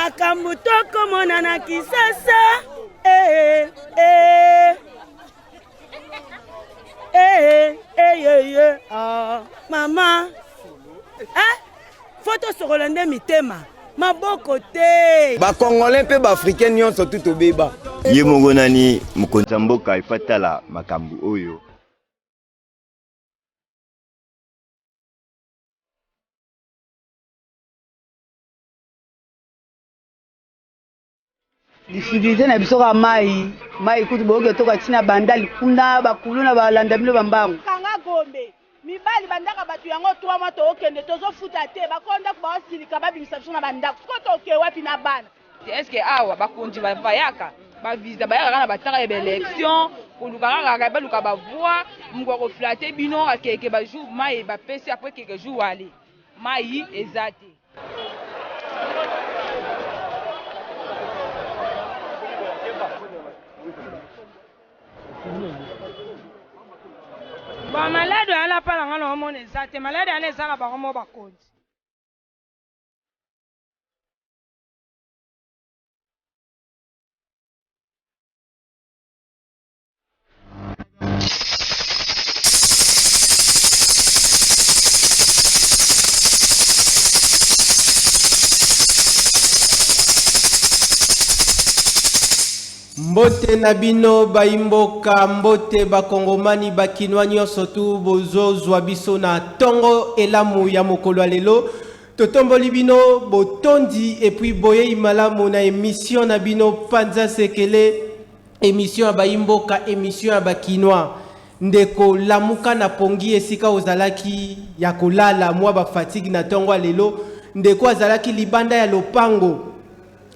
makambo tokomona na kisasa. Eh eh eh eh eh ah mama photo sur Rolande mitema maboko te ba congolais pe ba africain nyonso tout obeba ye mongonani mokonza mboka ifatala makambo oyo. Difficulté na biso ka mai kutu boge toka tina bandali kuna bakuluna balanda bino bambango kanga gombe mibali bandaka batu yango 3 mois to okende tozo futa te bakonda ba osilika babimisa biso na bandako koto oke wapi na bana est-ce que awa bakonzi bayaka bavisa bayaka kana bataka ya élection koluka kaka baluka bavoi moko flatter bino akeke ba jour mai ba pesi après quelques jours aller mai ezate. Ba malade ala pala ngana omona ezate malade ala ezala ba ngomo bakonzi. Mbote nabino baimboka mbote bakongomani bakinwa nyonso tu bozozwa biso na tongo elamu ya mokolo lelo totomboli bino botondi et puis boye imalamu na émission na bino Panza Sekele émission ya baimboka émission ya bakinwa ndeko lamuka na pongi esika ozalaki ya kolala mwa ba fatigue na tongo lelo ndeko azalaki libanda ya lopango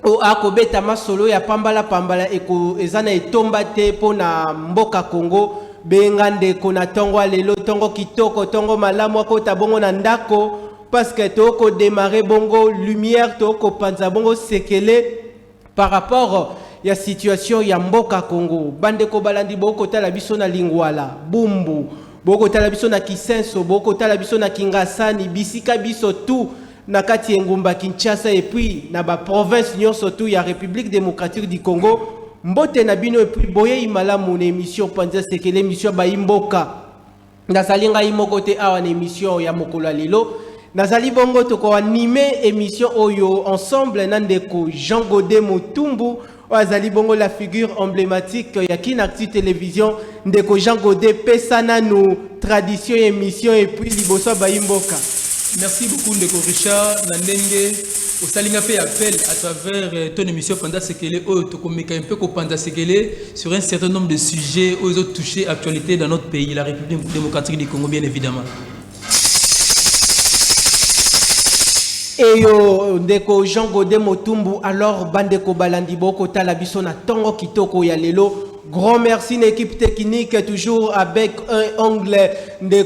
o akobeta masolo ya pambala eko ezana etomba te pona mboka Congo benga ndeko na tongo lelo tongo kitoko tongo malamu akota bongo na ndako parce que toko démarrer bongo lumière toko panza bongo sekele par rapport ya situation ya mboka Congo bandeko balandi boko tala biso na Lingwala Bumbu boko tala biso na Kisenso boko tala biso na Kingasani bisika biso tout na kati engumba Kinshasa et puis na ba province nyonso tu ya République démocratique du Congo mbote na bino et puis boye imalamu na émission Panza Sekele émission ba imboka nazalinga imoko te awa na émission ya mokolo lelo nazali bongo toko animer émission oyo ensemble na ndeko Jean Godé Mutumbu azali bongo la figure emblématique ya Kinactu télévision ndeko Jean Godé pesana nous tradition émission et puis liboso ba imboka. Merci beaucoup Ndeko Richard Nandenge au salinga fait appel à travers ton émission Panza Sekele au tokomeka un peu ko Panza Sekele sur un certain nombre de sujets aux autres touchés actualité dans notre pays la République démocratique du Congo bien évidemment. Et yo ndeko Jean Godé Mutumbu alors bandeko balandi boko tala biso na tongo kitoko ya lelo. Grand merci à l'équipe technique, toujours avec un onglet de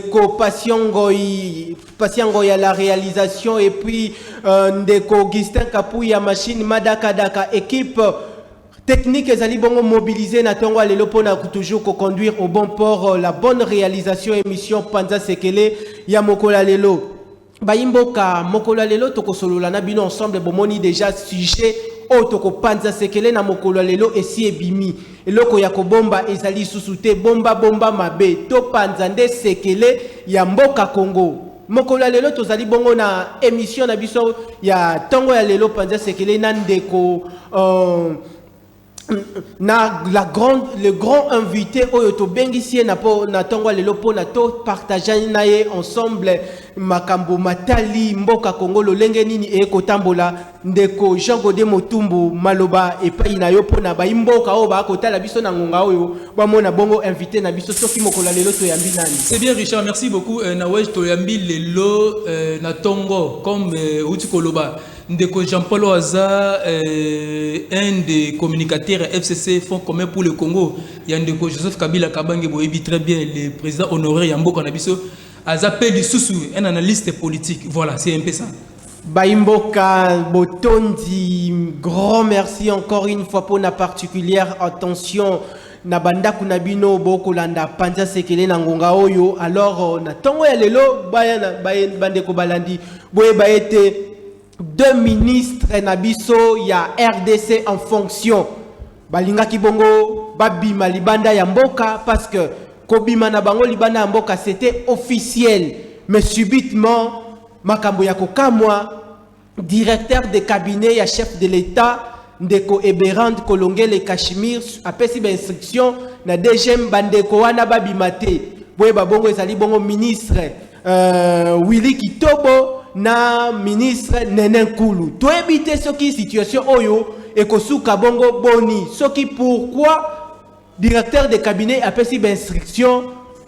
Patiangoy à la réalisation et puis de Augustin Kapouya machine Madakadaka équipe technique ezali bongo mobilisé na tongo lelo pona toujours conduire au bon port la bonne réalisation émission Panza Sekele ya mokola lelo baimboka mokola lelo tokosolola na bino ensemble bomoni déjà sujet Otoko Panza Sekele na mokolo lelo esi ebimi eloko ya kobomba ezali susute bomba mabe to panza nde sekele ya mboka Congo mokolo lelo tozali bongo na émission na biso ya tongo ya lelo Panza Sekele na ndeko na le grand invité oyo to bengisie na tongo lelo po na to partager naye ensemble makambo matali mboka Congo lolenge nini ekotambola ndeko Jean Godé Mutumbu maloba epai na yo pona ba mboka o ba kotala biso na ngonga oyo ba mona bongo invité na biso soki mokolo lelo to yambi nani. C'est bien Richard, merci beaucoup na wej to yambi lelo na tongo comme uti koloba ndeko Jean-Paul Oaza un des communicateurs FCC Fonds commun pour le Congo ya ndeko Joseph Kabila Kabange boyebi très bien le président honoraire ya mboka na biso Azapé du Soussou, un analyste politique. Voilà, c'est un peu ça. Baimboka Botondi, grand merci encore une fois pour la particulière attention. Nabanda kunabino boko landa Panza Sekele na ngonga oyo. Alors, na tongo ya lelo, bande ko balandi. Boye baete 2 ministres nabiso ya RDC en fonction. Balinga kibongo babima libanda ya mboka parce que kobima na bango libanda ya mboka c'était officiel. Mais subitement makambo ya kokamwa directeur de cabinet ya chef de l'État Ndeko Eberand Kolongele Kashmir apesi ba instruction na DGM bandeko wana babimate boye babongo ezali bongo ministre Willy Kitobo na ministre Nene Nkulu to ebite soki situation oyo ekosuka bongo boni soki pourquoi directeur de cabinet apesi ba instruction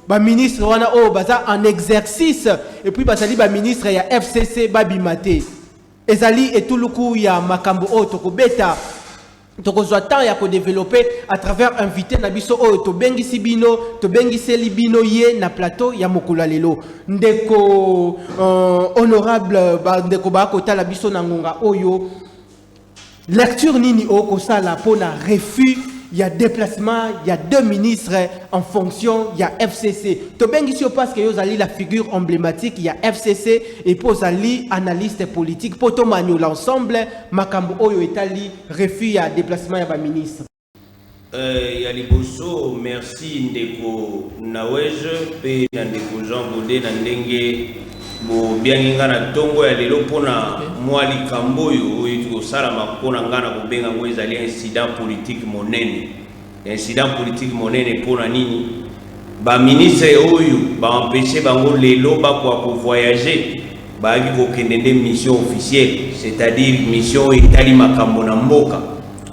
ba ministre wana o baza en exercice et puis basali ba ministre ya FCC babimate ezali etuluku ya makambo o tokobeta tokozwa temps ya ko développer à travers invité na biso o to bengisi bino to bengiseli bino ye na plateau ya mokolo lelo ndeko honorable ndeko ba kotala biso na ngonga oyo lecture nini o ko sala pona refus. Il y a déplacement, il y a 2 ministres en fonction, il y a FCC. To bengisio parce que yo zali la figure emblématique, il y a FCC et pour zali analyste politique. Pour to manyo l'ensemble, makambo oyo etali refus il y a déplacement il y a ministre. Ya liboso merci ndeko Naweje pe na ndeko Jean Baudé na ndenge bo bianginga na tongo ya lelo pona mwali kamboyo oyo tukosala makona ngana kobenga ngo ezali incident politique monene. Incident politique monene pona nini ba ministre oyo ba empêcher bango lelo ba ko voyager ba ki ko kende mission officielle, c'est-à-dire mission etali makambo na mboka.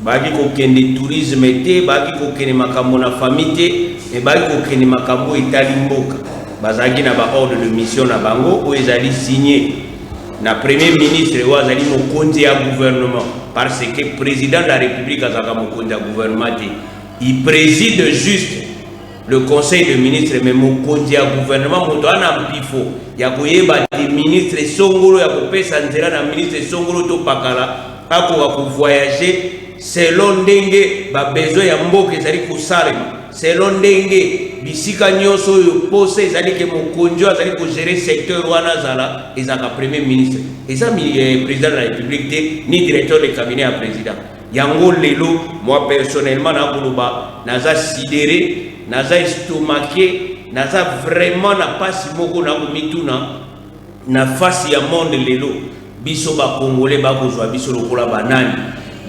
Ba ki ko kende tourisme te, ba ki ko kende makambo na famille te, et ba ki ko kende makambo etali mboka. Bazaki na ba ordre de mission na bango o ezali signé na premier ministre o azali mokonzi ya gouvernement parce que président de la République azaka mokonzi ya gouvernement te. Il préside juste le conseil de ministres mais mokonzi ya gouvernement moto ana mpifo ya koyeba te ministre songolo ya kopesa nzela na ministre songolo to pakala ako ko voyager selon ndenge ba besoin ya mboka ezali kosalema selon ndenge bisika nyonso yo pose ezali ke mokonjo azali ko gérer secteur wana zala ezaka premier ministre eza président de la République te ni directeur de cabinet à président yango lelo moi personnellement na koloba naza sidéré naza estomaqué naza vraiment na pasi moko na komituna na face ya monde lelo biso ba congolais ba kozwa biso lokola banani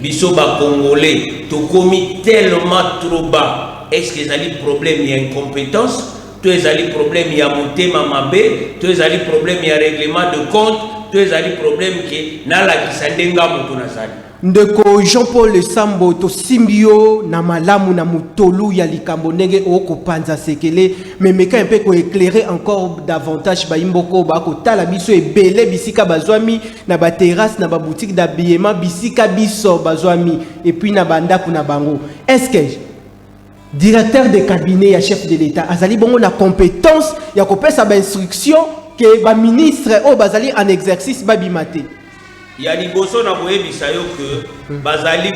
biso ba congolais to komi tellement trop bas. Est-ce que ezali problème ya incompétence, to ezali problème ya motema mabe, to ezali problème ya règlement de compte, to ezali problème ke nala kisandenga moto nazali. Ndeko Jean-Paul Sambo to simbio na malamu na mutolu ya likambo ndenge oko panza sekele memeka un peu ko éclairer encore davantage ba imboko ba ko tala biso ebele bisika bazwami na ba terrasse na ba boutique d'habillement bisika biso bazwami et puis na banda kuna bango. Est-ce que directeur de cabinet ya chef de l'État azali bongo na compétence ya kopesa ba instruction que ba ministre o bazali en exercice babimate ya liboso na boyebisa yo que bazali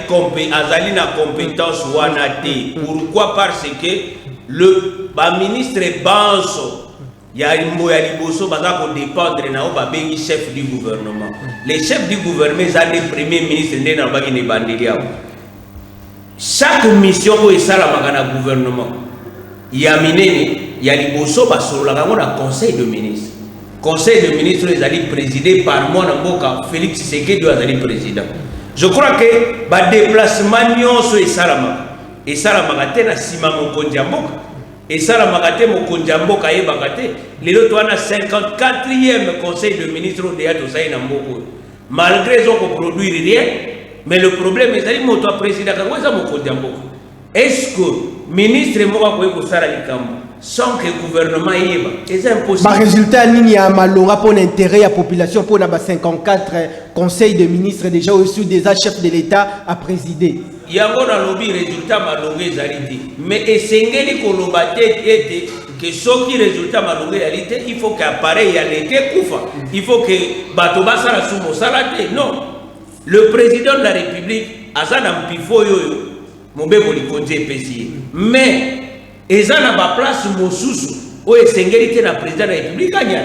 azali na compétence wana te. Pourquoi? Parce que le ba ministre banso ya liboso baza ko dépendre na o ba bengi chef du gouvernement. Les chefs du gouvernement za les premiers ministres ndé na baki ne bandeli yao. Chaque mission est ça la gouvernement. Il y a minene, il y a liboso basolo la conseil de ministre. Conseil de ministre les alliés présidé par moi Namboka Félix Tshisekedi doit aller président. Je crois que ba déplacement nyonso et ça la magate na sima mokonzi mboka et ça la magate mokonzi mboka ye bagate les autres on a 54e conseil de ministre de yato ça na mboko malgré ils ont produire rien. Mais le problème est que le président est-ce que le ministre sans que le gouvernement y ait c'est impossible. Le résultat il y a malora pour l'intérêt de la population pour les 54 conseils de ministres déjà au-dessus des chefs de l'État à présider. Il y a un lobby résultat maloré mais essayez que ce qui résultat maloré il faut qu'appareil y a l'été il faut que batoba sala sumo salate non. Le président de la République azana mpifo yoyo mobeko likonje pesi mais ezana ba place mosusu o esengeli te na président de la République kanya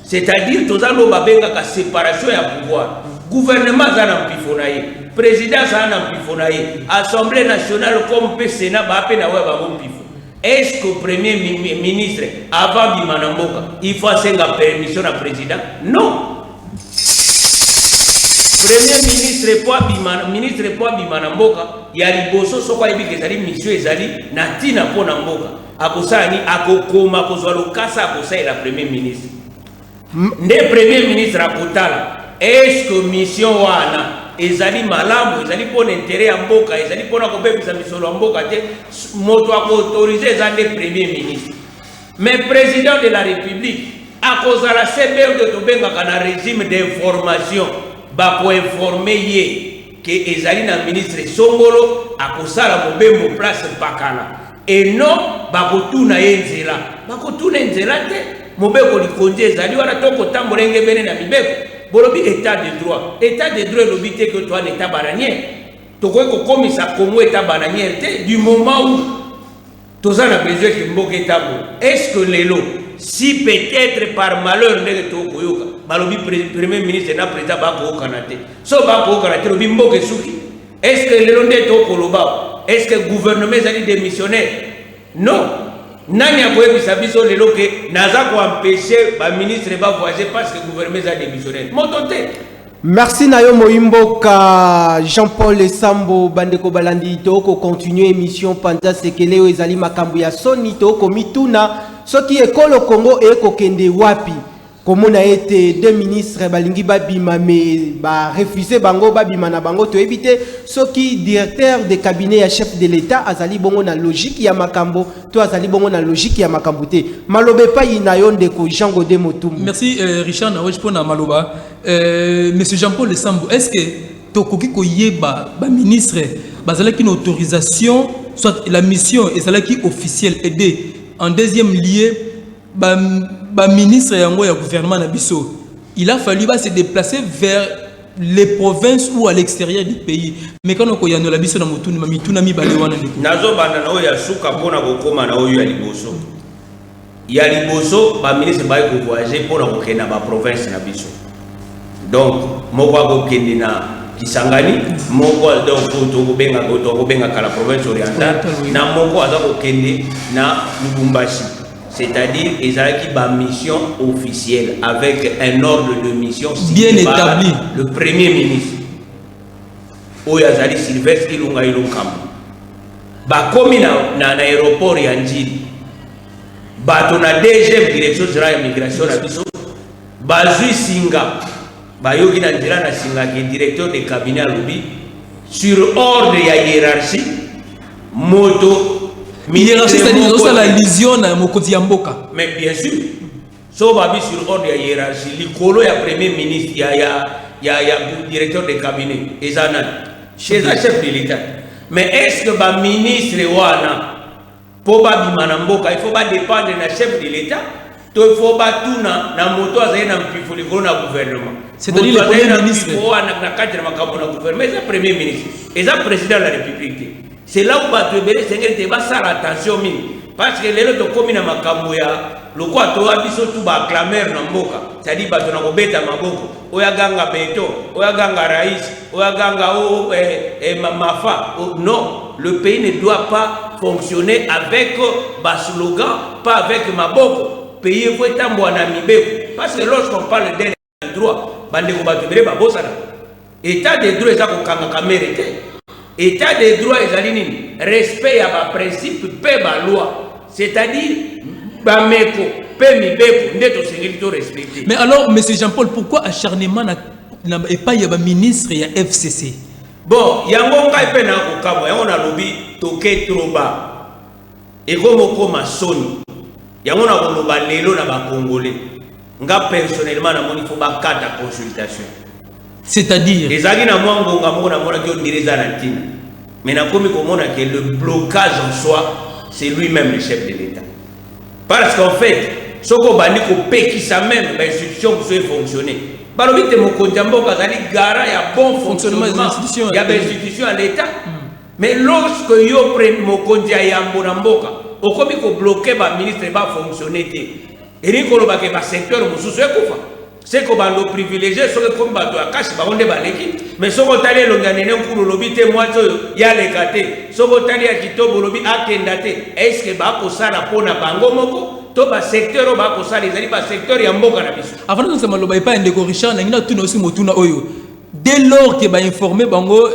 c'est-à-dire tozalo babenga ka séparation ya pouvoir gouvernement za na mpifo na ye, président za na mpifo na ye, assemblée nationale comme pe sénat ba pe na wa ba mpifo. Est-ce que le premier ministre avant bimana mboka il faut senga permission na président? Non. Premier ministre po bimana mboka ya liboso soko yebi kezali mission ezali na tina pona mboka akosani akokoma kozwa lokasa akosai la premier ministre. Nde premier ministre akotala est-ce que mission wana ezali malamu ezali pona intérêt ya mboka ezali pona kopepisa misolo ya mboka te moto akoautorize eza nde premier ministre. Mais président de la république akozala CBO de tobengaka na régime d'information bako informer ye que ezali na ministre Songolo akosala mobembo place bakala et non bakotuna ye nzela bakotuna nzela te mobeko likonje ezali wana tokotambola ngebene na mibeko bolobi état de droit lobi te que toi l'état bananière tokoki kokomisa Congo état bananière te du moment où toza na besoin que mboka etambola. Est-ce que lelo si peut-être par malheur ndenge tokoyoka balobi premier ministre na président bakokana te so bakokana te lobi mboka esuki? Est-ce que lelo nde tokoloba est-ce que gouvernement ezali démissionnaire? Non. Nani akoyebisa biso lelo ke naza ko empêcher ba ministre ba voyager parce que gouvernement ezali démissionnaire? Moto te. Merci Nayo Moimboka, Jean-Paul Sambo, Bandeko Balandi, Toko, continue émission Panta Sekele, Ezali Makambu ya Soni, Toko Mituna, ce qui est Kolo Congo et Kokende Wapi. Comme on a été deux ministres, Balingi Babima, mais refusé Bango Babima na Bango, to éviter ce qui directeur de cabinet à chef de l'État, Azali Bongo na logique ya Makambo, to Azali Bongo na logique ya Makambute. Malobe pa Inayon de Ko Jean Godé Motum. Merci Richard Nawaj pour na Maloba. Monsieur Jean-Paul Sambo, est-ce que Tokoki Koyeba, ministre, bazalaki une autorisation, soit la mission et celle qui officielle aidée en deuxième lieu, ministre et un gouvernement Nabiso, il a fallu se déplacer vers les provinces ou à l'extérieur du pays. Mais quand on a la mission na mituna mi balewana de nazo bana na oya suka pona kokoma na oyo ya liboso. Ya liboso ba ministre ba ko voyager pona kokena ba province na biso. Donc moko ko kende na Kisangani, moko donc to benga kala province orientale na moko aza ko kende na Lubumbashi. C'est-à-dire qu'ils ont une mission officielle avec un ordre de mission bien établi. Le premier ministre. Oyazali Sylvestre Ilunga Ilunkambu. Bakomi na aéroport ya Njili. Bato na DG direction générale de migration na biso. Bazui Singa. Bayogi na njira na Singa qui est directeur de cabinet à Lubi. Sur ordre ya hiérarchie. Moto. Hiérarchie, c'est-à-dire la lision na mokoti ya mboka. Mais bien sûr, so babi sur ordre ya hiérarchie, likolo ya premier ministre, ya directeur de cabinet, ezana chez un chef de l'État. Mais est-ce que ba ministre wana po ba bimana mboka, il faut pas dépendre na chef de l'État, to il faut pas tout na moto azaye na mpifo likolo na gouvernement. C'est-à-dire le premier ministre na kati na makambo na gouvernement, c'est le premier ministre, et ça président de la République. C'est là où bato ebele sengeli te basala attention mingi parce que lelo tokomi na makambo ya lokwa toa biso tu ba acclamer na mboka, c'est-à-dire bato na kobeta maboko oya ganga beto oya ganga rais oya ganga mafa. Non, le pays ne doit pas fonctionner avec bas slogan, pas avec maboko. Pays faut tambo na mibeko parce que lorsqu'on parle d'état de droit bande ko bato ebele ba bosana état de droit ça ko kanga kamérité. État de droit et respect à ma principe, paix ma loi. C'est-à-dire, bameko, paix mi beko, n'est au sécurité respecté. Mais alors, M. Jean-Paul, pourquoi acharnement n'a pas y a ministre et FCC? Bon, yango ngai pe na kokabo, yango na lobi toke trop bas. Et comme okoma soni. Yango na koloba lelo na ba congolais. Nga personnellement na moni faut ba carte consultation. C'est-à-dire les agina mwango ngamona mona ki ondireza na ntina. Mais na komi komona que le blocage en soi, c'est lui-même le chef de l'État. Parce qu'en fait, soko bandi ko pekisa même l'institution qui soit fonctionner. Balobi te mokonzi mboka zali gara ya bon fonctionnement des institutions. Il y a des institutions à l'État. Mais lorsque yo prend mokonzi ya yambo na mboka, okomi ko bloquer ba ministre ba fonctionner te. Et ni ko loba ke ba secteur mususu ekufa. c'est que bando privilégié sur le comme bato akashi baronde baleki mais soko tali longanene nkulu lobi te mwato ya lekate soko tali ya kitobo lobi akendate est-ce que ba ko sala pona bango moko to ba secteur ba ko sala ezali ba secteur ya mboka na biso avant de se maloba pas ndeko Richard ngina tuna aussi motuna oyo dès lors que ba informer bango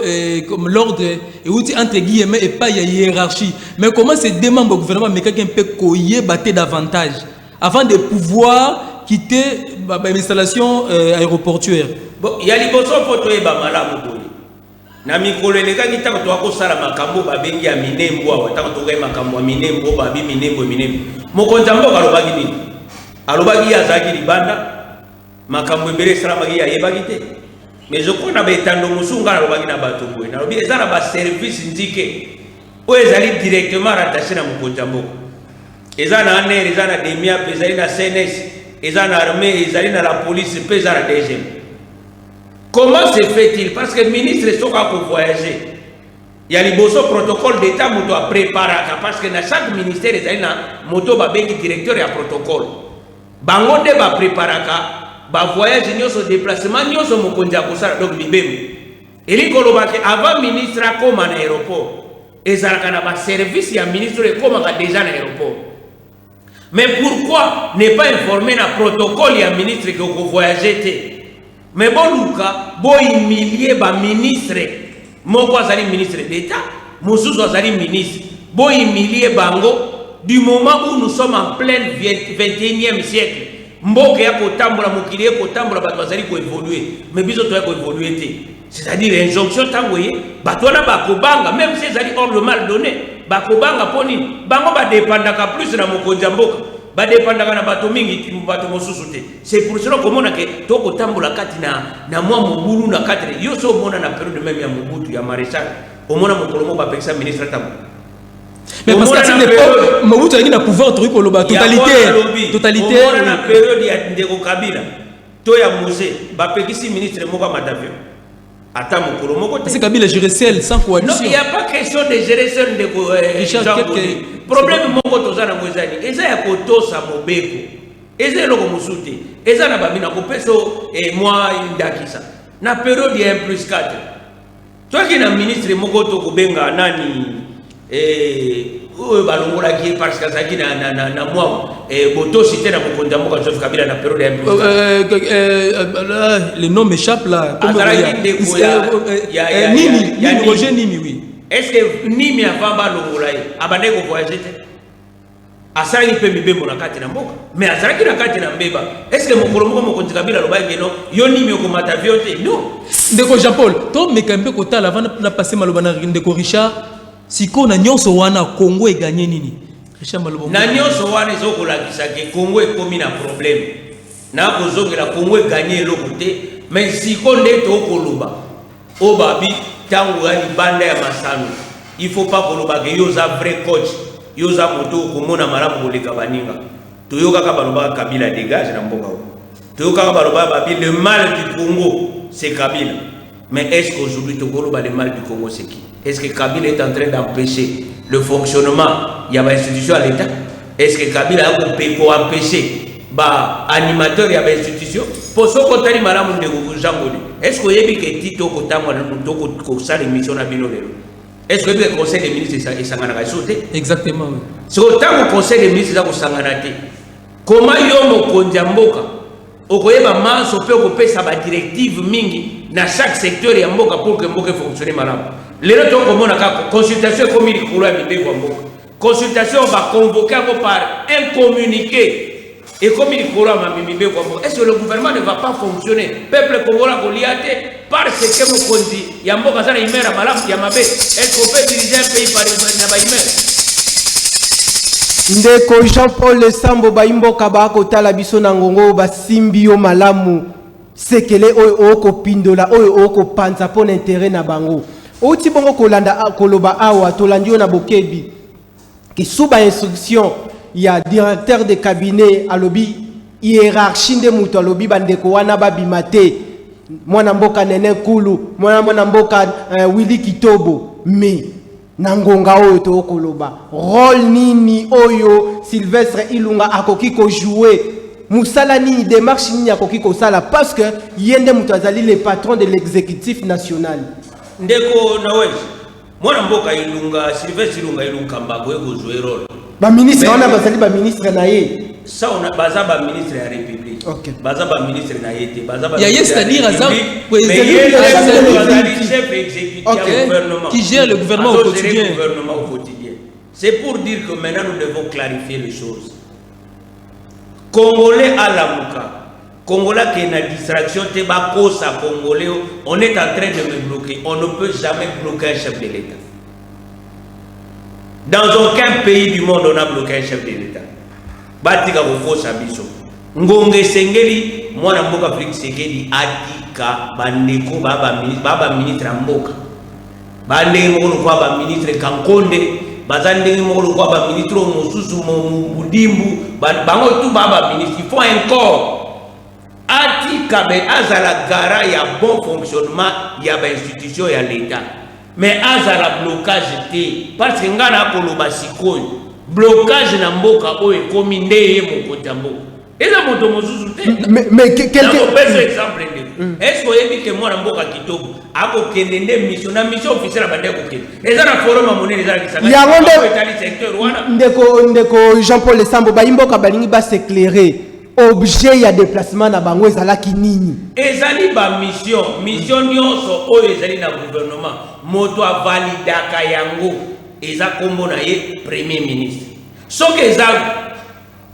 comme l'ordre et outil entre guillemets et pas y hiérarchie mais comment ces deux membres du gouvernement mais quelqu'un peut koyer battre davantage avant de pouvoir quitter l'installation aéroportuaire. Bon, il y a les besoins pour toi et Bamala Mouboli. Na mikolo eleka kita ko to sala makambo ba bengi ya minembo wa ta ko makambo ya minembo ba bi minembo mokonza mboka alobaki nini alobaki ya zaki libanda makambo ebele sala bagi ya yebaki te mais je crois na betando musunga alobaki na bato boy na lobi ezala ba service ndike o ezali directement rattaché na mokonza mboka ezana aner ezana demia ezali na CNS ezana armée ezali na la police pesa la DGM. Comment se fait-il? Parce que le ministre est sur à voyager. Il y a les beaux protocoles d'État qui doivent préparer parce que dans chaque ministère, il y a un moto directeur et un protocole. Bangonde va préparer un voyage, il y a un déplacement, il y a un mokonja pour ça. Donc, et les Kolobaki, avant ministre, comme en aéroport, et ça a un service, il y a un ministre comme déjà en aéroport. Mais pourquoi ne pas informer un protocole, il y a un ministre qui va voyager? Mais bon, Luka, bon humilier ba ministre, mon azali ministre d'État, mon azali ministre, bon humilier bango, du moment où nous sommes en plein 21e siècle, mboke ya kotambola mokili ya kotambola bato azali ko évoluer, mais biso to ya ko évoluer té. C'est-à-dire injonction tangoye, bato na bakobanga, même si ezali hors le mal donné, bakobanga poni, bango ba dépendaka plus na mokonza mboka. Ba dépendaka na bato mingi bato mosusu te. C'est pour cela qu'on a que toko tambola kati na mwa mobulu na kati yo so mona na période même ya mobutu ya maréchal au mona mokolomo ba pekisa ministre tambo. Mais parce que c'est l'époque mobutu a pouvoir truc au loba totalitaire on na période ya Ndeko Kabila to ya Mose ba pekisi ministre moko matavio. Attends mokolomo ko c'est Kabila gérer seul sans coalition. Non, il y a pas question de gérer seul Ndeko problème moko tozana mwezani eza ya kotosa mobeko eza eloko musute eza na bamina kopeso mwa ndakisa na période ya 1+4 toki na ministre moko to kubenga nani oyo balongolaki parce que azaki na mwa botosi te na mokonza moko Joseph Kabila na période ya 1+4 le nom m'échappe là Nimi Roger Nimi oui. Est-ce que Nimi avant balongolaye abande ko voyager te asali pe mibembo na kati na mboka mais azalaki na kati na mbeba est-ce que mokolo moko mokonzi Kabila lobaki no yo Nimi ko matavio te non Ndeko Jean Paul to mekambe ko tala avant na passer maloba na Ndeko Richard siko na nyonso wana Congo e gagné nini Richard maloba na nyonso wana ezoko lakisa ke Congo e komi na problème na kozongela Congo e gagné eloko te mais siko nde to koloba o babi tango ya libanda ya masano il faut pas koloba ke yoza vrai coach yoza moto komona malamu koleka baninga toyoka ka baloba Kabila dégage na mboka toyoka ka baloba babi le mal du Congo c'est Kabila mais est-ce qu'aujourd'hui le mal du Congo c'est qui? Est-ce que Kabila est en train d'empêcher le fonctionnement il y a une institution à l'État? Est-ce que Kabila a empêché ba animateur ya ba institution pour ce côté malamu de Jangoli? Est-ce que yebi ke tito ko tamwa to ko sala émission na bino lelo? Est-ce que le conseil des ministres est sangana ka sauté? Exactement. C'est autant au conseil des ministres za ko sangana te. Comment yo mokonza mboka okoyeba manso pe ko pesa ba directive mingi na chaque secteur ya mboka pour que mboka fonctionne malamu. Lelo to ko mona ka consultation comme il coulait à mibé kwa mboka. Consultation va convoquer par un communiqué. Et comme il court à Mimibé, est-ce que le gouvernement ne va pas fonctionner? Peuple congolais Goliath, parce que mon condi, il y a un mot qui est à Malam, il y a Mabé. Est-ce qu'on peut diriger un pays par Ndeko Jean-Paul Le Sambo Baimbo Kabako Talabiso Nangongo Basimbio Malamu Sekele Oko Pindola Oko Panza pour l'intérêt na bango. Oti bongo kolanda koloba awa tolandio na bokebi. Qui sous ba instruction il y a directeur de cabinet à lobby hiérarchie de muto à lobby bandeko wana babimate mwana mboka nene kulu mwana mboka Willy Kitobo mais nangonga oyo to koloba rôle nini oyo Sylvestre Ilunga akoki ko jouer musala ni démarche ni yakoki ko sala parce que yende mutazali le patron de l'exécutif national. Ndeko Nawez mwana mboka Ilunga Sylvestre Ilunga Ilunkambago ego jouer rôle. Ba ministre on a bazali ba ministre na ye. Ça on a baza ba ministre de la République. OK. Baza ba ministre na yete baza ba. Il y a c'est-à-dire chef exécutif gouvernement qui gère le gouvernement au quotidien. C'est pour dire que maintenant nous devons clarifier les choses. Congolais à la Mouka. Congolais qui est une distraction, Congolais, on est en train de me bloquer. On ne peut jamais bloquer un chef de l'État. Dans aucun pays du monde, on a bloqué un chef de l'État. Batika Bofo Sabiso. Ngonge Sengeli, moi, na Mboka Félix Sekedi, Atika, Bandeko, Baba ministre Mboka. Bandeko, Baba ministre Kankonde. Bazandenge moko kwa ba ministre mosusu mudimbu bango tout baba ministre il faut encore ati kabe azala gara ya bon fonctionnement ya ba institution ya l'état mais azala blocage te parce que ngana koloba sikoyo blocage na mboka oyo ekomi ndeye mokota mboka eza moto mosusu te mais quelques exemple est-ce que yebi que moi na mboka kitoko ako kendende mission na mission officielle bande ko kende eza na forum monene eza kisanga ya ngonde etali secteur wana ndeko Jean-Paul Sambo bayimboka balingi ba s'éclairer objet ya déplacement na bango ezalaki nini ezali ba mission nyonso oyo ezali na gouvernement moto avalidaka yango eza kombo na ye premier ministre soki eza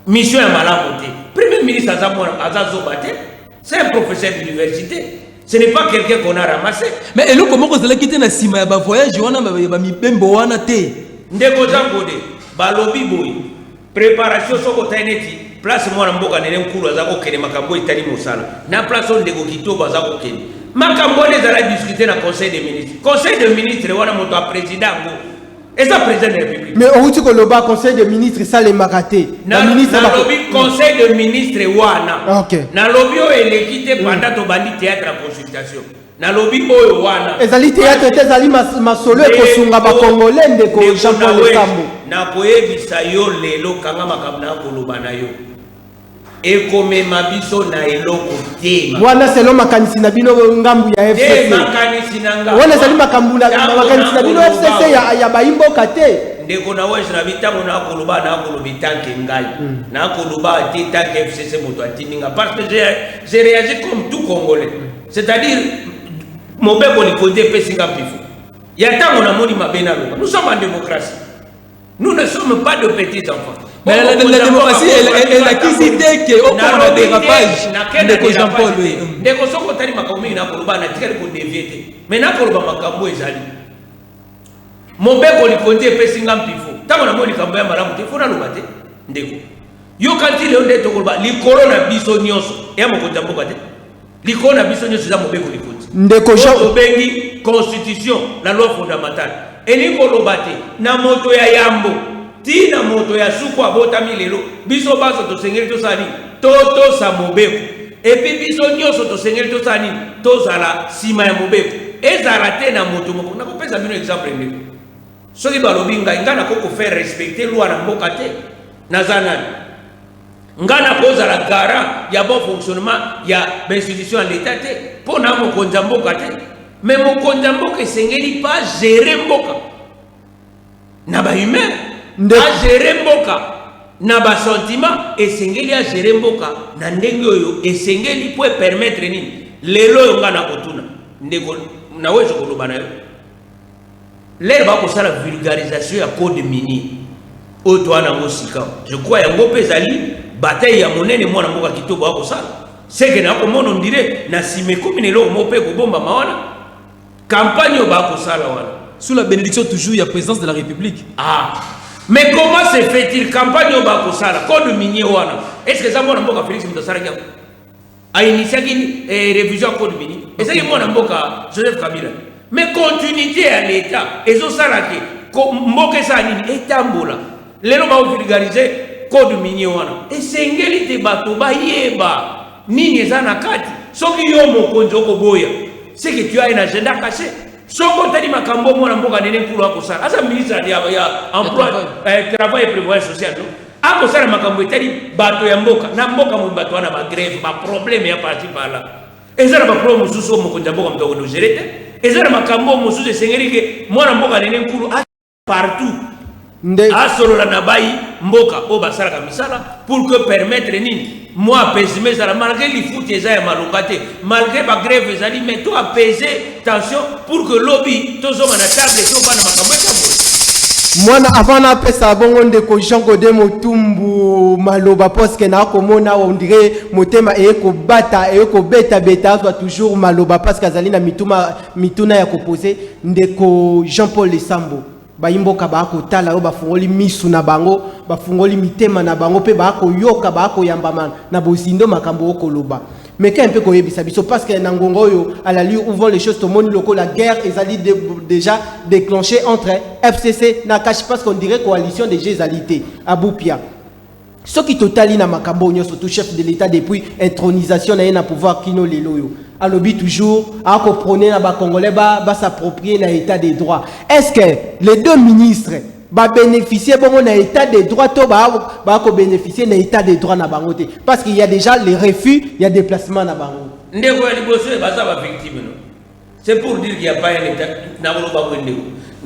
mission ya malamu te premier ministre azazobate c'est un professeur d'université. Ce n'est pas quelqu'un qu'on a ramassé. Mais et comment vous allez quitter na sima ba voyage wana ba mipembo wana te. Ndeko Zangode, balobi boy. Préparation soko taineti. Place moi na mboka nene nkulu azako kene makambo itali mosala. Na place on ndeko kitoba azako kene. Makambo les ala discuter na conseil des ministres. Conseil des ministres wana moto a président ngo. Et ça président de la République. Mais on dit que le bas conseil des ministres ça les maraté. Na lobby conseil de ministres wana. OK. Na lobby o elekite pendant to bandi théâtre à consultation. Na lobby o wana. Ezali théâtre ezali masolo ko sunga ba congolais ndeko Jean-Paul Sambo. Na koyebisa yo lelo kanga makamna ko lobana yo. Ekome mabiso na eloko te. Wana selo makanisi na bino ngambu ya FCC. Makanisi na ngambu. Wana selo makambu na makanisi na bino FCC ya baimboka te. Ndeko na wesh na bitango na koloba na kolobi tanke ngai. Na koloba ti tanke FCC moto atininga parce que j'ai réagi comme tout Congolais. C'est-à-dire mobeko ni côté pesinga pifo. Ya tango na moni mabena loba. Nous sommes en démocratie. Nous ne sommes pas de petits enfants. Mais la démocratie, elle a quitté que au cours de dérapage de Jean-Paul. Ndeko soko tali makambo na koloba na tikali ko dévier. Mais na koloba makambo ezali. Mobeko li konte pesinga mpifo. Tango na moni kambo ya malamu te fona lobate. Ndeko. Yo kanti le onde to koloba li corona biso nyonso. Ya mokota mboka te. Li corona biso nyonso za mobeko li konti. Ndeko Jean bengi constitution, la loi fondamentale. Eni kolobate na moto ya yambo. Tina moto ya suku abotami lelo biso baso to sengeli to sani toto sa mobeko epi biso nyoso to sengeli to sani to zala sima ya mobeko ezala te na moto moko na kopesa bino exemple ndeko soki balobi ngai ngana koko faire respecter loi na mboka te nazana ngana kozala gara ya bon fonctionnement ya institution ya l'état te pona mokonza mboka te mais mokonza mboka esengeli pas gérer mboka na ba humain a gérer mboka na ba sentiment esengeli a gérer mboka na ndenge oyo esengeli pour permettre nini lelo yo ngana kotuna ndeko na wezo koloba na yo lelo ba ko sala vulgarisation ya code minier oyo to ana ngosika je crois yango pezali bataille ya monene mwana mboka kitobo ba ko sala seke na ko mono ndire na sime commune lelo mo pe ko bomba mawana campagne ba ko sala wana sous la bénédiction toujours il y a présidence de la République. Ah. Mais comment se fait-il campagne au Bakosala, code minier wana? Est-ce que ça m'a mboka Félix Mutosara qui a initié une révision code minier? Et ça qui m'a mboka Joseph Kabila. Mais continuité à l'État, et ça saraki, mboka ça nini etambola. Les gens vont vulgariser code minier wana. Et sengeli te bato ba yeba nini ezana kati. Soki yo mokonzo ko boya, c'est que tu as un agenda caché. Soko tali makambo mwana mboka nene nkulu wako sana. Asa ministre ya emploi, travail et prévoyance sociale. ako sala makambo etali bato ya mboka na mboka mo bato wana ba grève ba problème ya parti par là ezala ba problème mususu mo konja mboka mtoko no gerete ezala makambo mususu esengeli ke mwana mboka nene nkulu partout asolola na bai mboka o basala misala pour que permettre nini moi apaiser ça malgré les foot eza ya malonga te malgré ba grève ezali mais to apaiser tension pour que lobby tozoma na table to bana makambo ya mwana avant na pesa bongo ndeko Jean Godé Motumbu maloba parce que na komona on dirait motema eko bata eko beta soit toujours maloba parce que azali na mituna ya koposer ndeko Jean-Paul Lesambo bayimboka bako tala yo bafungoli misu na bango bafungoli mitema na bango pe bako yoka bako yambama na bosindo makambo okoloba mais quand un peu koyebisa biso parce que nangongo yo à la lieu où vont les choses tout le monde locaux la guerre ezali déjà déclenchée entre FCC na cache parce qu'on dirait coalition des Jézalités à Boupia ce qui totali na makambo nyo surtout chef de l'état depuis intronisation na pouvoir kino lelo yo alobi toujours à prôner na ba congolais ba s'approprier na état des droits est-ce que les deux ministres ba bénéficier bon na état des droits to ba ko bénéficier na état des droits na bango te parce qu'il y a déjà les refus il y a déplacement na bango ndeko ya liboso ba za ba victime no c'est pour dire qu'il y a pas un état na bolo ba ndeko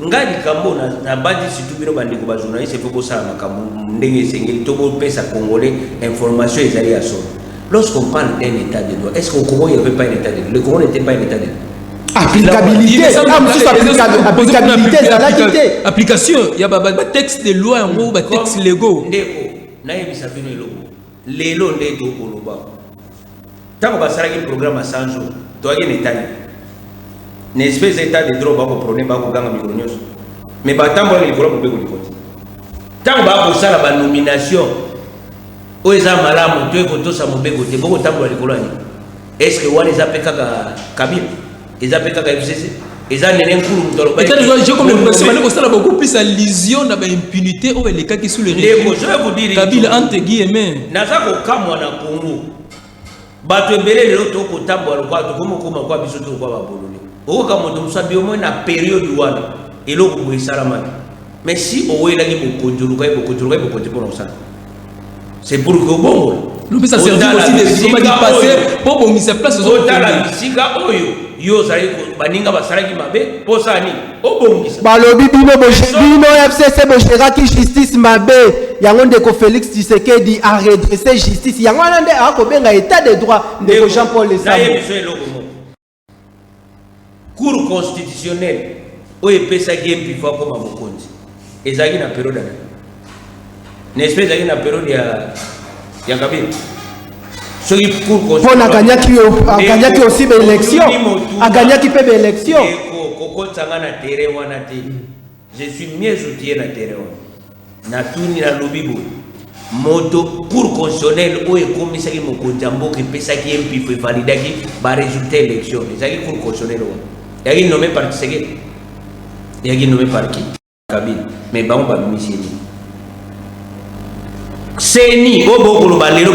ngadi kambo na bandi situ bino bandeko ba journaliste faut ko sala makambo ndenge sengeli to bo pesa congolais information ezali ya solo. Lorsqu'on parle d'un état de droit, est-ce qu'au Congo il n'y avait pas un état de droit? Le Congo n'était pas un état de droit. Applicabilité, application, il y a des textes de loi, des textes légaux. Les lois sont au tant qu'on va faire un programme à 100 jours, tu as un état. Une espèce d'état de droit, on va prendre un peu. Mais tant qu'on va faire un programme, tant qu'on va faire la nomination. Oeza malamu tu ekoto sa mobeko te boko tambo likolani est-ce que wale zapeka Kabila ezapeka FCC eza nene nkulu mutolo ba j'ai comme l'impression que ça a beaucoup plus allusion na ba impunité au les cas qui sous le régime Kabila entre guillemets nazako kamwa na Congo bato ebele lelo to ko tambo alokwa to komo koma kwa biso to kwa ba bolole o ka moto musabi au moins na période wana eloko bo esalama mais si owela ki bokonjuluka pour ça. C'est pour que bon. Nous peut ça servir aussi des diplomatiques passés pour bon mise en place aux autres. Sika oyo yo sari ko baninga basara ki mabe posani obongisa. Balobi bino FCC boshera ki justice mabe yango ndeko Félix Tshisekedi a redresser justice yango nande ako benga état de droit ndeko Jean-Paul Lesambo. Cour constitutionnelle oyo pesa game before comme mokonzi. Ezaki na période n'est-ce pas une période ya Kabila so il pour a gagné aussi des élections a gagné qui peut des élections je suis mieux outillé na terrain na tuni na lobibo moto pour constitutionnel o ekomisa ki mokonzi mboka pesa ki MP faut valider ki ba résultat élection ezaki pour constitutionnel o yaki nommé par Tshisekedi yaki nommé par qui Kabila mais ba on ba missionner Seni obokolo balelo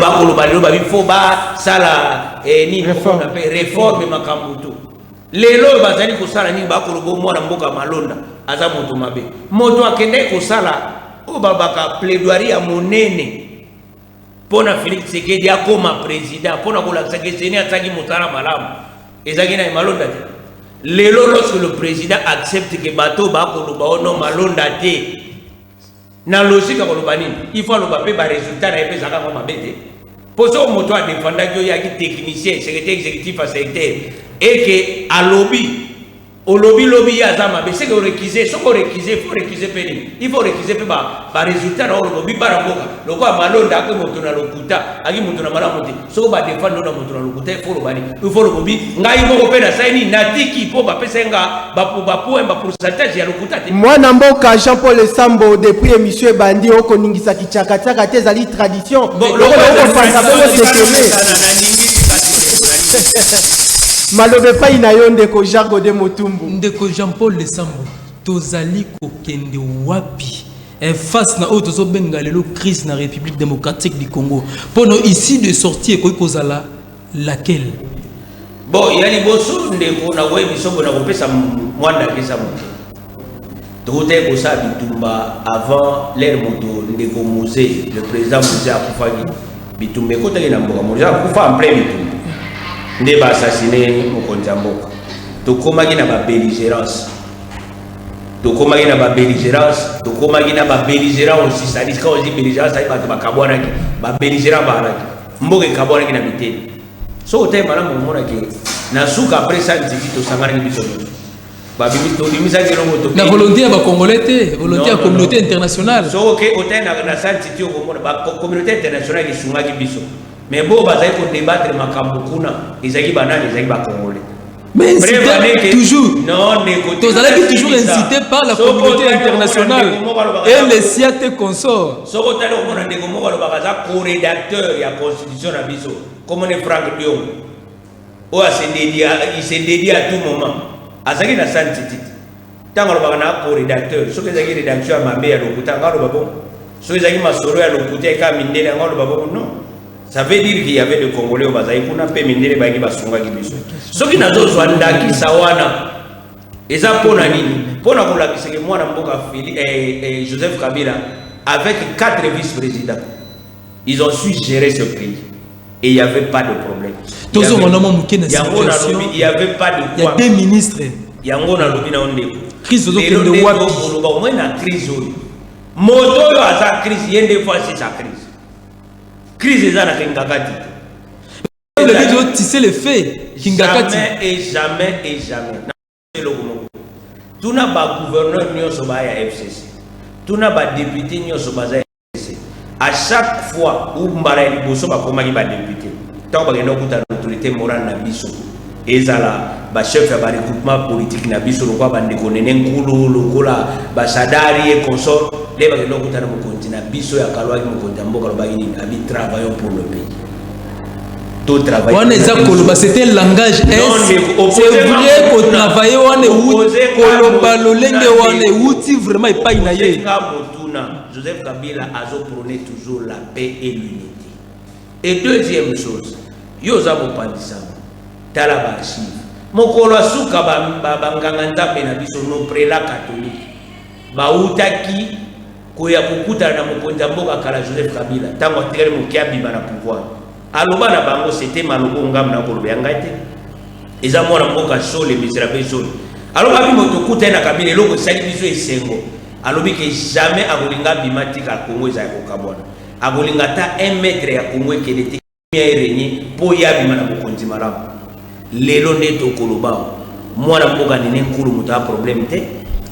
bifo ba sala ni réforme makambutu lelo bazali ko sala ni bakolo bo mwana mboka malonda aza moto mabe moto akende ko sala o babaka plaidoirie ya monene pona Félix Tshisekedi akoma président pona ko lakisa ke seni ataki motala malamu ezaki na malonda te lelo lorsque le président accepte que bato bakolo ba ono malonda te na logique ko lobani il faut le papier ba résultat na epesa ka ngoma bete poso moto a défendre que ya ki technicien secrétaire exécutif à secrétaire et que a lobby au lobby ya zama be c'est que réquiser so ko réquiser faut réquiser peni il faut réquiser pe ba résultat na lobby para mboka loko amalonda ko moto na lokuta aki moto na malamu te so ba défendre na moto na lokuta il faut lobani il faut lobby ngai moko pe na saini natiki po ba pesenga ba pourcentage ya lokuta te moi na mboka Jean-Paul Lesambo depuis émission bandi oko ningisa kichaka tsaka te zali tradition loko panza bolo malobe pa ina yo ndeko Jean Godé Motumbu ndeko Jean-Paul Lesambo tozali kokende wapi face na auto benga lelo crise na République démocratique du Congo pour nous ici de sortir ko kozala laquelle bon ya liboso ndeko na webi sobo na kopesa mwanda kesa moto Tout est comme ça, Bitumba, avant l'ère moto, Ndeko Mosé, le président Mosé Akoufagi, Bitumba, quand il y a Mosé Akoufa en plein Bitumba, Ndé va assassiner Mokonzi Mboka. Tout comme il y a une belligérance. Tout comme il y a une belligérance, tout comme il y a une belligérance aussi, ça dit quand on dit belligérance, ça dit que Kabouana, belligérant Baraki, Mboka Kabouana qui n'habite. So, au thème, madame, on a dit, Nasouk après ça, il dit que Sangara n'est pas la volonté à la Congolais, volonté à la communauté internationale. So ok, autant na santité au Congo, la communauté internationale est souma qui biso. Mais bon, bazai pour débattre makambukuna, izaki banane, izaki ba Congolais. Mais incité toujours. Non, tous allez toujours incité par la communauté internationale et les siates consorts. So autant on a des Congo le bagaza co-rédacteur ya constitution na biso, comme on est Franck Dion. Oh, il s'est dédié à tout moment. Azaki na santité. Tant on va co-rédacteur, ce que les rédacteurs m'a mis à l'hôpital, ce que les masoro à l'hôpital, quand mine non. Ça veut dire qu'il y avait des Congolais au Bazaï, qu'on a fait mine les bagis basonga qui biso. Ce qui n'a d'autres Wandaki Sawana, et ça pour la ligne, pour la c'est que moi, Joseph Kabila, avec 4 vice-présidents, ils ont su gérer ce pays. Et il n'y avait pas de problème. Il n'y avait pas de quoi. Il y a des ministres. Il y a une crise. Il y a une crise. Moto a crise. Il y a des fois c'est sa crise. Crise est là. Il a dit tisser les faits. Jamais et jamais. Tout n'a pas gouverneur ni au FCC. Tout n'a pas député ni au FCC. À chaque fois où Mbara est bosso, comme il va député, tant que l'autorité morale n'a biso, et ça la chef de regroupement politique n'a biso, le quoi va déconner, Nkulu, le cola, Sadari et consort, les bagages n'ont pas continent, biso et Akaloa qui me condamnent, Abi travaillons pour le pays. Tout travail. C'était un langage. C'est vrai qu'on travaille, on est où, on est vraiment pas inaïe. Joseph Kabila a prôné toujours la paix et l'unité. Et deuxième chose, Yosa Mopandisa, Talaba Archive, Mokolo Souka Banganganta Benabiso, nos prélats catholiques, Baoutaki, Koya Kukuta na Mokonza Mboka Kala Joseph Kabila, Tango Tere Mokiabi na pouvoir. Aloba na bango c'était Maloko Ngam na Kolobe Angate. Eza mwana Mboka Sole, Miserabe Sole. Aloba Bimotokuta na Kabila, Loko Sali Biso et Sengo. Alobi que jamais Agolinga bimatika à Congo za Kokabona. Agolinga ta 1 mètre ya Congo qui était bien régné pour yabima na Mokonzi Malamu. Lelo neto Koloba. Mwana Mboka nene nkulu muto a problème te.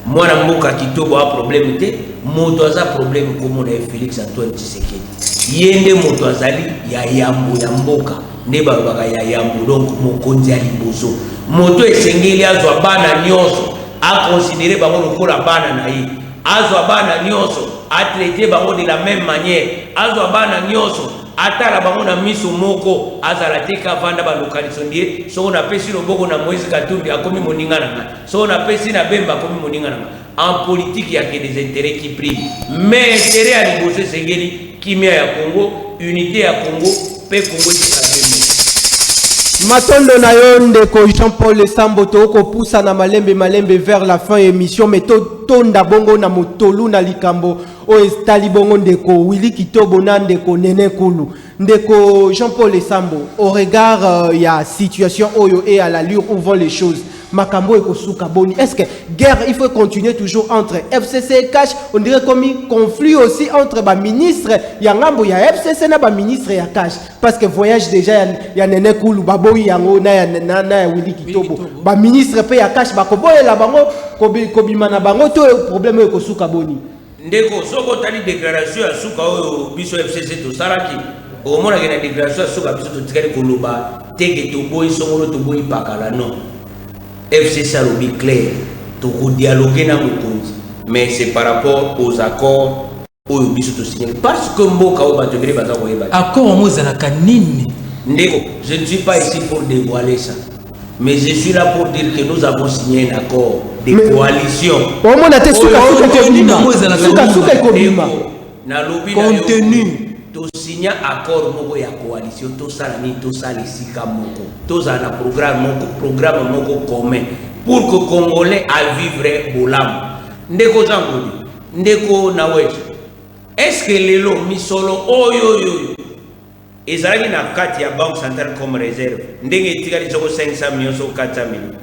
Mwana Mboka Kitobo a problème te. Moto aza problème comme on a Félix Antoine Tshisekedi. Yende moto azali ya yambo ya Mboka. Neba baka ya yambo donc Mokonzi ali bozo. Moto esengeli azwa bana nyonso a considérer bango lokola bana na ye. Azwa bana nyonso a traité bango de la même manière. Azwa bana nyonso atala bango na miso moko azala teka vanda ba localisation so on appelle sur boko na Moïse Katumbi akomi moninga na. So on appelle si na Bemba akomi moninga na. En politique il y a que des intérêts qui priment. Mais intérêt à négocier sengeli kimia ya Congo, unité ya Congo, pe Congo ci Matondo na yonde ko Jean-Paul Samboto ko poussa na malembe vers la fin émission mais tonda bongo na motolu na likambo o estali bongo ndeko Willy Kitobo na ndeko Nene Kulu ndeko Jean-Paul Sambo au regard ya situation oyo et à l'allure où vont les choses makambo eko suka boni est-ce que guerre il faut continuer toujours entre FCC et Cash on dirait comme un conflit aussi entre ba ministre ya ngambo ya FCC na ba ministre ya Cash parce que voyage déjà ya Nene Kulu baboyi yango na ya Willy Kitobo ba ministre pe ya Cash ba koboyela bango kobima na bango to problème eko suka boni ndeko soko tali déclaration ya suka oyo biso FCC to saraki au mona ke na déclaration ya suka biso to tikali koloba teke to boyi songolo to boyi pakala non FCC a lobby clair, tout dialoguer dans le compte, mais c'est par rapport aux accords où ils sont signés. Parce que Mboka ou Batogre Batakoye Bat. Accord en Mozala Kanine. Ndeko, je ne suis pas ici pour dévoiler ça, mais je suis là pour dire que nous avons signé un accord de coalition. Au moins, contenu. To signer accord moko ya coalition to sala ni to sala sika moko to za programme moko commun pour que Congolais à vivre bolam ndeko Zangodi, ndeko Nawesh. Est-ce que lelo misolo oyo ezalaki na kati ya banque centrale comme réserve ndenge etikali soko 500 millions soko 400 millions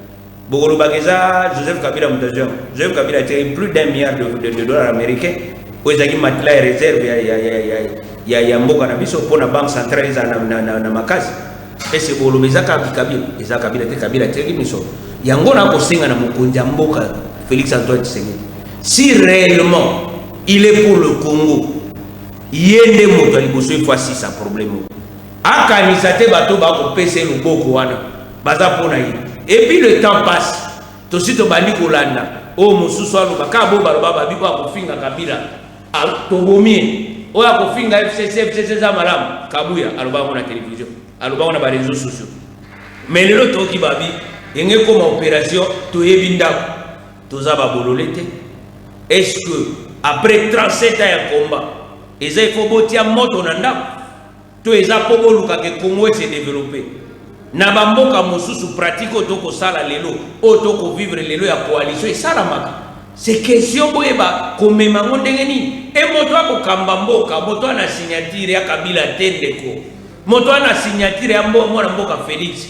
bokolo bakeza Joseph Kabila mutajwa Joseph Kabila a tiré plus d'1 milliard de dollars américains pour ezaki matelas et réserve ya mboka na biso pour na banque centrale eza na makasi ese bolo bezaka Kabila eza Kabila te Kabila tiraki misolo yango na kosenga na mokonzi ya mboka Félix Antoine Tshisekedi si réellement il est pour le Congo yende moto aliboso fois 6 un problème akanisa te bato ba ko pese luboko wana baza pona yi et puis le temps passe to sito bandi kolanda o mususu alo bakabo baloba babiko akofinga Kabila to bomie o akofinga FCC za malamu kabuya aloba na télévision aloba na ba réseaux sociaux mais lelo to ki babi yenge comme opération to yebinda to za ba bololete est-ce que après 37 ans de combat, il faut botir moto nanda. Tout les apôtres que Congo s'est développé. Nabamboka mosusu pratique otoko sala lelo, otoko vivre lelo ya coalition et sala maka. C'est question boyeba comme mango ndengeni. Et moto ako kambamboka, moto na signature ya Kabila tendeko. Moto na signature ya mboka Félix.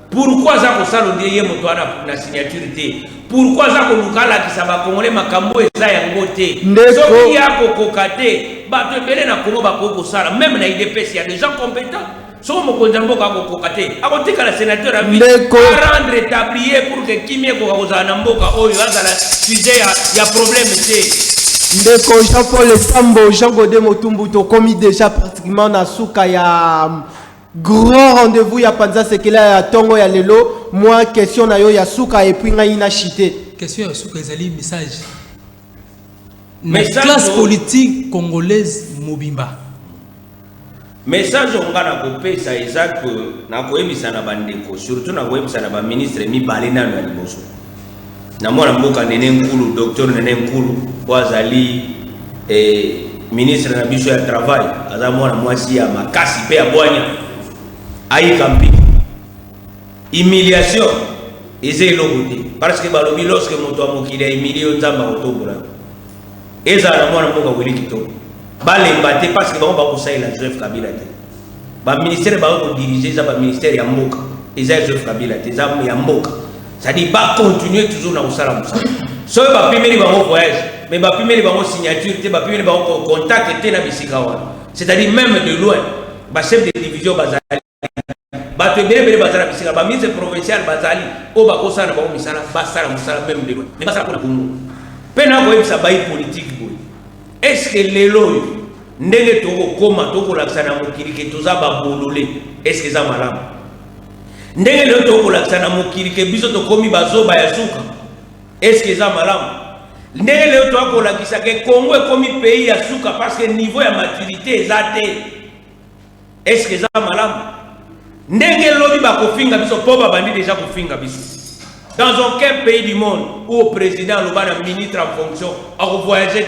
Pourquoi ça ko sala ndiye moto na signature te? Pourquoi ça ko lukala kisaba Congolais makambo eza yango te? Soki ya ko kokate, ba to belé na Congo ba ko sala même na IDPS il y a des gens compétents. So mo konzambo ka ko kokate, akotika la sénateur a vu rendre établir pour que kimie ko koza na mboka oyo azala sujet ya problème te. Ndeko Jean-Paul Sambo, Jean Godé Motumbu to komi déjà pratiquement na suka ya grand rendez-vous ya panza sekela ya tongo ya lelo moi question na yo ya suka et puis ngai na chité question ya suka ezali message na classe politique congolaise mobimba message onga na kopesa ezak na koyebisa na bandeko surtout na koyebisa na ba ministre mibale nano ya liboso na mwana mboka Nene Nkulu docteur Nene Nkulu wazali ministre na biso ya travail aza mwana mwasi ya makasi pe ya bwanya ayi kampi humiliation eze logote parce que balobi lorsque moto amokili ya humilié nzamba otobola eza na mwana mboka weli kitoko balemba te parce que bango bakosalela Joseph Kabila te ba ministère bako diriger za ba ministère ya mboka eza Joseph Kabila te za ya mboka ça dit ba continuer toujours na usala musala so ba pimeli bango voyage mais ba pimeli bango signature te ba pimeli bango contact te na bisika wana c'est-à-dire même de loin ba chef de division bazali bato bele bazala bisika ba ministre provincial bazali o ba kosana ba misala basala musala même de loin mais basala ko na Congo pena ko yebisa bayi politique boy est-ce que lelo ndenge toko koma toko laksana mokili ke toza ba bolole est-ce que za malamu ndenge lelo toko laksana mokili ke biso to komi bazoba ya suka est-ce que za malamu ndenge lelo toko lakisa ke Congo komi pays ya suka parce que niveau ya maturité ezate est-ce que za malamu ndenge lobi ba kofinga biso po ba bandi déjà kofinga biso dans aucun pays du monde où le président le ministre en fonction a voyagé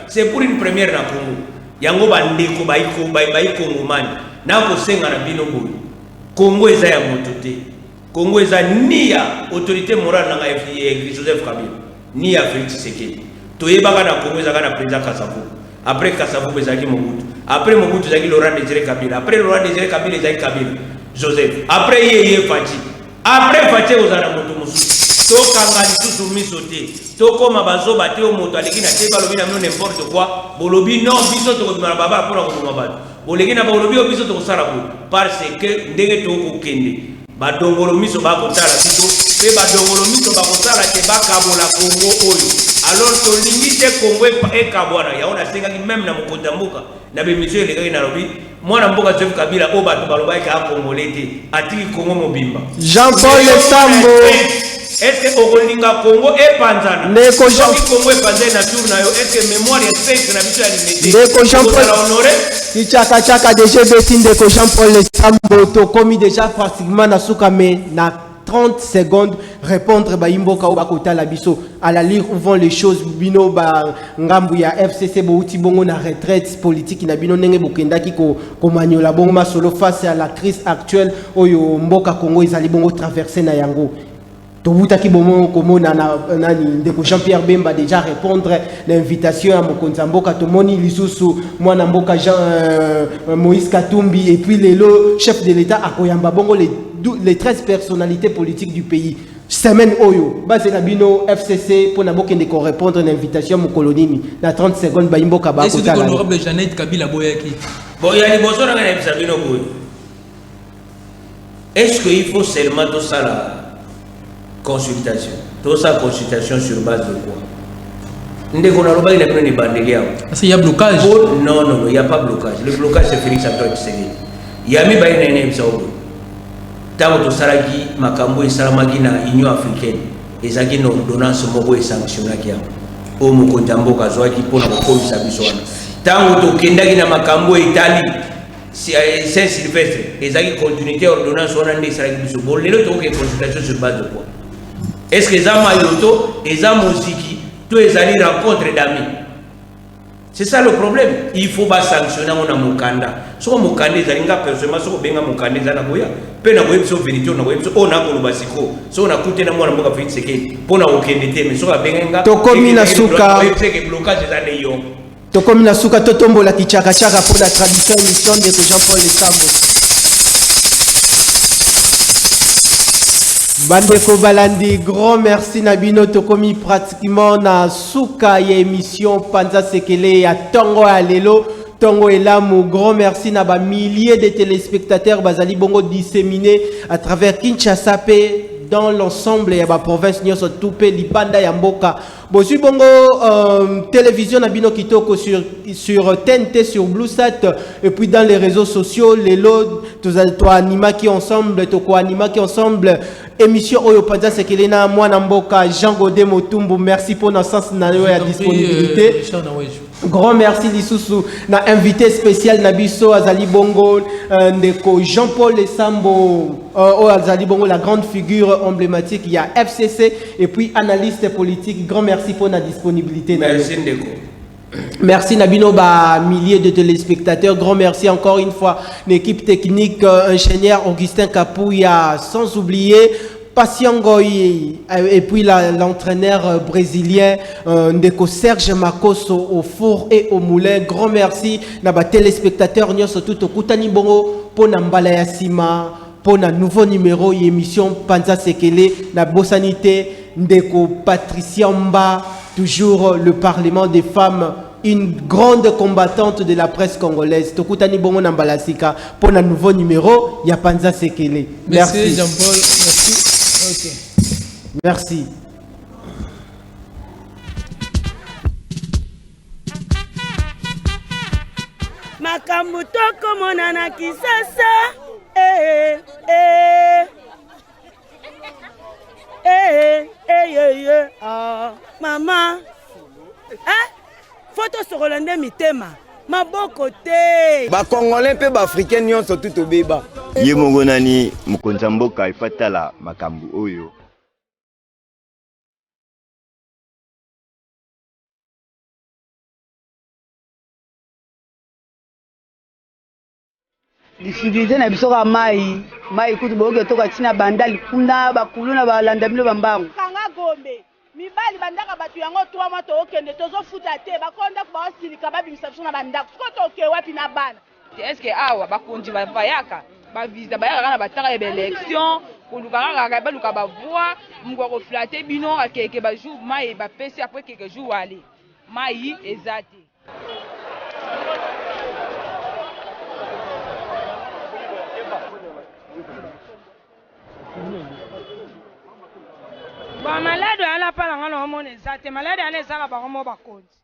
c'est pour une première dans le Congo. Yango bandeko baiko Congo man na ko senga na bino boy. Congo eza ya motote. Congo eza ni ya autorité morale na Joseph Kabila ni ya Félix Tshisekedi. Toyebaka na Congo eza na président Kasavubu. Après Kasavubu ezaki Mobutu. Après Mobutu ezaki Laurent Désiré Kabila. Après Laurent Désiré Kabila ezaki Kabila. Joseph. Après Yeye Fachi. Après Fache ozana moto musu to kanga lisusu miso te to koma bazoba te o moto aleki na te balobi na n'importe quoi bolobi non biso to ko baba pour ko koma bato boleki na bolobi o biso to ko sala ko parce que ndenge to ko kende ba dongolo miso ba ko tala biso pe ba dongolo miso ba ko tala te ba kabola Congo oyo alors to lingi te Congo e kabwana ya ona senga même na mokonda mboka na be monsieur le na lobi mwana mboka Joseph Kabila o bato baloba ka Congolais te atiki Congo mobimba Jean-Paul Sambo est-ce que okolinga Congo e panzana ndeko Jean Congo e panzana na tour na yo est-ce que mémoire ya 5 na biso ya limité ndeko Jean-Paul honoré kichaka chaka déjà beti ndeko Jean-Paul Sambo to komi déjà pratiquement na suka me na 30 secondes répondre ba imboka o bakota la biso à la lire où vont les choses bino ba ngambu ya FCC bo uti bongo na retraite politique na bino ndenge bokendaki ko manyola bongo masolo face à la crise actuelle oyo mboka Congo ezali bongo traverser na yango Tobutaki bomo komona nani ndeko Jean-Pierre Bemba déjà répondre l'invitation à Mokonzi Mboka tomoni lisusu mwana mboka Moïse Katumbi et puis lelo chef de l'État akoyamba bongo les 13 personnalités politiques du pays. Semaine Oyo, base na bino FCC pour na bokende ko répondre l'invitation mo kolonini na 30 secondes ba imboka ba kotala. Est-ce que honorable Jeannette Kabila boyaki? Boyali bosona ngana bisa bino boy. Est-ce qu'il faut seulement tout ça la consultation? Tout ça consultation sur base de quoi? Ndeko na loba ina prendre bandeli yao. Parce qu'il y a blocage. Non, il n'y a pas blocage. Le blocage c'est Félix Antoine Tshisekedi. Il y a mis ba ina ina bisa obo. Tango to saraki makambo esalamaki na Union africaine. Ezaki na ordonnance moko e sanctionnaki yao. O Mokonzi Mboka zwaki pona kokomisa biso wana. Tango to kendaki na makambo Italie. Saint-Sylvestre, les acquis continuité ordonnance on a des salariés du bon les autres consultation sur base de quoi? Est-ce que les hommes ayoto, les hommes aussi tous les alliés rencontrent d'amis? C'est ça le problème. Il faut pas sanctionner mon amokanda. So mokanda les alliés personnellement so benga mokanda zana boya. Pe na boya so vérité na boya so on a kolo basiko. So on a coûté na mwana mboka Félix Tshisekedi. Pona okendete mais so benga. Tokomi na suka. C'est que blocage des années yo. Tokomi na suka totombo la kichaka chaka pour la tradition émission de Jean-Paul Lesambo. Bandeko Balandi, grand merci Nabino Tokomi pratiquement na suka ya émission Panza Sekele ya Tongo Alelo. Tongo Elamu, grand merci na ba milliers de téléspectateurs bazali bongo disséminés à travers Kinshasa dans l'ensemble ya ba province nyonso tupe libanda ya mboka. Bosu bongo télévision Nabino Kitoko sur TNT, sur BlueSat et puis dans les réseaux sociaux les lots toi anima qui ensemble toko anima qui ensemble émission Oyo Panza Sekele na mwana mboka Jean Godé Motumbu, merci pour notre sens na ya disponibilité. Grand merci Lisusu na invité spécial Nabiso Azali Bongo ndeko Jean-Paul Lesambo Azali Bongo la grande figure emblématique il y a FCC et puis analyste politique. Grand merci pour la disponibilité. Merci ndeko. Merci Nabino ba milliers de téléspectateurs. Grand merci encore une fois l'équipe technique ingénieur Augustin Kapouya sans oublier Patient Goyi et puis l'entraîneur brésilien Ndeko Serge Makoso au four et au moulin. Grand merci na ba téléspectateurs nyonso tout okutani bongo pour na mbala ya sima pour na nouveau numéro émission Panza Sekele na bosanité Ndeko Patricia Mba, toujours le Parlement des femmes, une grande combattante de la presse congolaise. Tokutani bongo na mbalasika pour un nouveau numéro ya Panza Sekele. Merci Jean-Paul, merci. Okay. Merci. Makambo toko monana kisasa mama photo sur Rolande mitema maboko te ba congolais pe ba africain nyonso tout obeba ye mongo nani Mokonzi Mboka ifatala makambo oyo. difficulté na biso ka mai kutu boke toka tina bandali kuna bakuluna balanda bino bambango kanga gombe mibali bandaka batu yango 3 mois to okende tozofuta te bakonda ko basilika babimisa biso na bandako siko toke wapi na bana. Est-ce que awa bakonzi bavayaka bavisa bayaka kana bataka ya élection koluka kaka baluka bavoi mko ko flatter bino akeke ba jour mai ba pesi après quelques jours aller mai ezati. Ba malade ala pala ngana omone ezate malade ana ezaka ba komo bakonzi